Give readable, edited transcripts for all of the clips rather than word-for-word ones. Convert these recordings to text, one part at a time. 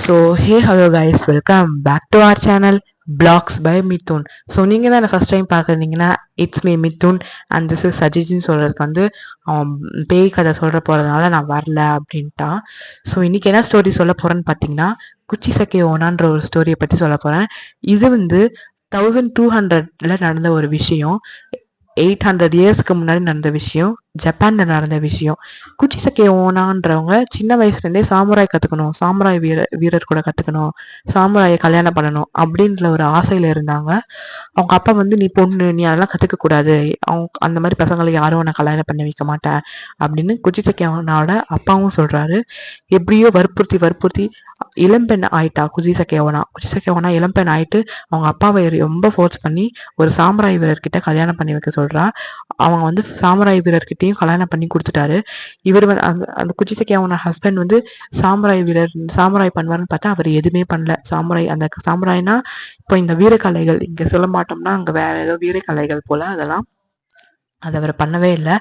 So hello guys, welcome back to our channel Blogs by Mithun. So நீங்கள் தான் first time பார்க்குறீங்கன்னா it's me Mithun and this is சஜித்னு சொல்கிறதுக்கு வந்து அவன் பேய் கதை சொல்கிற போகிறதுனால நான் வரல அப்படின்ட்டான். ஸோ இன்றைக்கி என்ன ஸ்டோரி சொல்ல போகிறேன்னு பார்த்தீங்கன்னா குச்சி சக்கே ஓனான்ற ஒரு ஸ்டோரியை பற்றி சொல்ல போகிறேன். இது வந்து 1200 நடந்த ஒரு விஷயம். 800 இயர்ஸ்க்கு முன்னாடி நடந்த விஷயம், ஜப்பான்ல நடந்த விஷயம். குச்சி சக்கே ஓனான்றவங்க சின்ன வயசுலேருந்தே சாமுராய் கற்றுக்கணும், சாமுராய் வீரர் கூட கற்றுக்கணும், சாமுராயை கல்யாணம் பண்ணணும் அப்படின்ற ஒரு ஆசையில் இருந்தாங்க. அவங்க அப்பா வந்து நீ பொண்ணு, நீ அதெல்லாம் கற்றுக்கக்கூடாது, அவங்க அந்த மாதிரி பசங்களை யாரும் உன்னை கல்யாணம் பண்ணி வைக்க மாட்டேன் அப்படின்னு குச்சி சக்கே ஓனாவோட அப்பாவும் சொல்கிறாரு. எப்படியோ வற்புறுத்தி இளம்பெண் ஆயிட்டா குச்சி சக்கே ஓனா இளம்பெண் ஆயிட்டு அவங்க அப்பாவை ரொம்ப ஃபோர்ஸ் பண்ணி ஒரு சாமுராய் வீரர்கிட்ட கல்யாணம் பண்ணி வைக்க சொல்றா. அவங்க வந்து சாமுராய் வீரர்கிட்டையும் கல்யாணம் பண்ணி கொடுத்துட்டாரு. இவர் அந்த குச்சி சக்கே ஓனா ஹஸ்பண்ட் வந்து சாமுராய் பண்ணுவார்னு பார்த்தா அவர் எதுவுமே பண்ணல. அந்த சாமுராய்னா இப்போ இந்த வீரக்கலைகள் இங்க சொல்ல மாட்டோம்னா அங்க வேற ஏதோ வீரக்கலைகள் போல, அதெல்லாம் அது அவர் பண்ணவே இல்லை.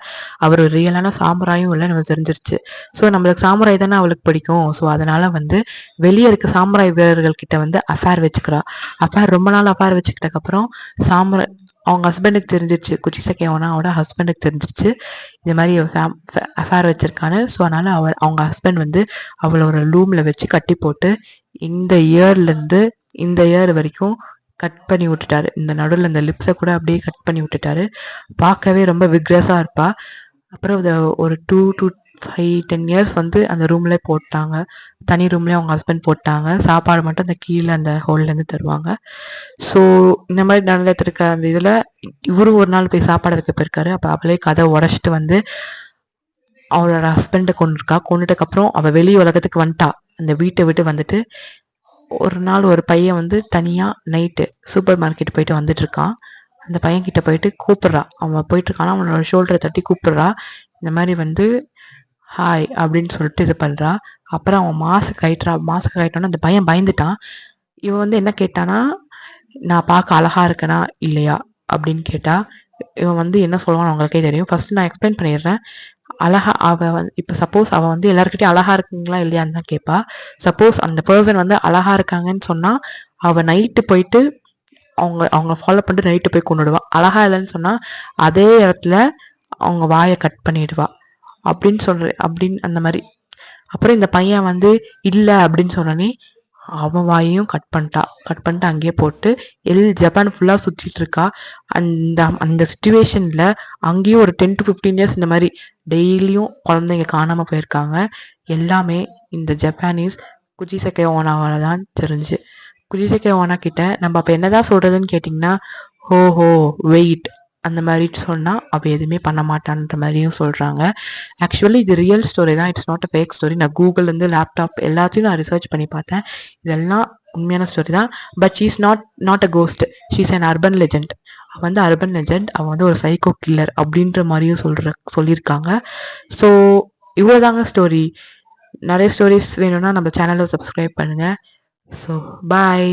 அவர் ஒரு ரியலான சாமுராயும் இல்லை, நமக்கு தெரிஞ்சிருச்சு. ஸோ நம்மளுக்கு சாமுராய் தானே அவளுக்கு பிடிக்கும். ஸோ அதனால வந்து வெளியே இருக்க சாமுராய் வீரர்கள் கிட்ட வந்து அஃபேர் வச்சுக்கிறா. ரொம்ப நாள் அஃபேர் வச்சுக்கிட்டக்கப்புறம் அவங்க ஹஸ்பண்டுக்கு தெரிஞ்சிருச்சு, குச்சி சக்கே ஓனாவோட ஹஸ்பண்டுக்கு தெரிஞ்சிருச்சு இந்த மாதிரி அஃபேர் வச்சிருக்கான்னு. ஸோ அதனால அவங்க ஹஸ்பண்ட் வந்து அவளை ஒரு ரூம்ல வச்சு கட்டி போட்டு இந்த இயர்லேருந்து இந்த இயர் வரைக்கும் கட் பண்ணி விட்டுட்டாரு. இந்த நடுவில் இந்த லிப்ஸை கூட அப்படியே கட் பண்ணி விட்டுட்டாரு. பார்க்கவே ரொம்ப விக்ரஸாக இருப்பா. அப்புறம் ஒரு 2 to 5-10 இயர்ஸ் வந்து அந்த ரூம்ல போட்டாங்க, தனி ரூம்லேயே அவங்க ஹஸ்பண்ட் போட்டாங்க. சாப்பாடு மட்டும் அந்த கீழே அந்த ஹோல்லேருந்து தருவாங்க. ஸோ இந்த மாதிரி நடந்துட்டு இருக்க அந்த இதில் இவரும் ஒரு நாள் போய் சாப்பாடு வைக்க போயிருக்காரு. அப்போ அவளே கதை உடச்சிட்டு வந்து அவளோட ஹஸ்பண்டை கொண்டுட்டக்கப்புறம் அவள் வெளி உலகத்துக்கு வந்துட்டா. அந்த வீட்டை விட்டு வந்துட்டு ஒரு நாள் ஒரு பையன் வந்து தனியாக நைட்டு சூப்பர் மார்க்கெட் போயிட்டு வந்துட்டு இருக்கான். அந்த பையன் கிட்ட போயிட்டு கூப்பிட்றா. அவன் போயிட்டு இருக்கானா, அவனோட ஷோல்டரை தட்டி கூப்பிட்றா. இந்த மாதிரி வந்து ஹாய் அப்படின்னு சொல்லிட்டு இது பண்ணுறா. அப்புறம் அவன் மாஸ்க் கயிட்டோன்னா அந்த பையன் பயந்துட்டான். இவன் வந்து என்ன கேட்டானா, நான் பார்க்க அழகா இருக்கனா இல்லையா அப்படின்னு கேட்டா. இவன் வந்து என்ன சொல்லுவான்னு அவங்களுக்கே தெரியும். ஃபர்ஸ்ட் நான் எக்ஸ்பிளைன் பண்ணிடுறேன். அழகா இப்போ சப்போஸ் அவள் வந்து எல்லாருக்கிட்டையும் அழகா இருக்குங்களா இல்லையான்னு தான் கேட்பா. சப்போஸ் அந்த பர்சன் வந்து அழகா இருக்காங்கன்னு சொன்னா அவள் நைட்டு போயிட்டு அவங்க ஃபாலோ பண்ணிட்டு நைட்டு போய் கொண்டுடுவா. அழகா இல்லைன்னு சொன்னா அதே இடத்துல அவங்க வாயை கட் பண்ணிடுவா அப்படின்னு அந்த மாதிரி. அப்புறம் இந்த பையன் வந்து இல்லை அப்படின்னு சொன்னோன்னே அவன் வாயையும் கட் பண்ணிட்டு அங்கேயே போட்டு ஜப்பான் ஃபுல்லாக சுற்றிட்டு இருக்கா. அந்த சுச்சுவேஷன்ல அங்கேயும் ஒரு 10 to 15 இயர்ஸ் இந்த மாதிரி டெய்லியும் குழந்தைங்க காணாமல் போயிருக்காங்க. எல்லாமே இந்த ஜப்பானீஸ் குச்சி சக்கே ஓனாவால தான் தெரிஞ்சு. குச்சி சக்கே ஓனா கிட்ட நம்ம அப்போ என்னதான் சொல்றதுன்னு கேட்டிங்கன்னா, ஹோ வெயிட் அந்த மாதிரி சொன்னால் அவள் எதுவுமே பண்ண மாட்டான்ற மாதிரியும் சொல்கிறாங்க. ஆக்சுவலி இது ரியல் ஸ்டோரி தான், it's not a fake story. நான் கூகுள்லேருந்து லேப்டாப் எல்லாத்தையும் நான் ரிசர்ச் பண்ணி பார்த்தேன். இதெல்லாம் உண்மையான ஸ்டோரி தான். But she is not a cost, she is an urban legend. அவள் வந்து அர்பன் லெஜெண்ட், அவள் வந்து ஒரு சைக்கோ கில்லர் அப்படின்ற மாதிரியும் சொல்லியிருக்காங்க. ஸோ இவ்வளோதாங்க ஸ்டோரி. நிறைய ஸ்டோரிஸ் வேணும்னா நம்ம சேனலை சப்ஸ்கிரைப் பண்ணுங்கள். So bye.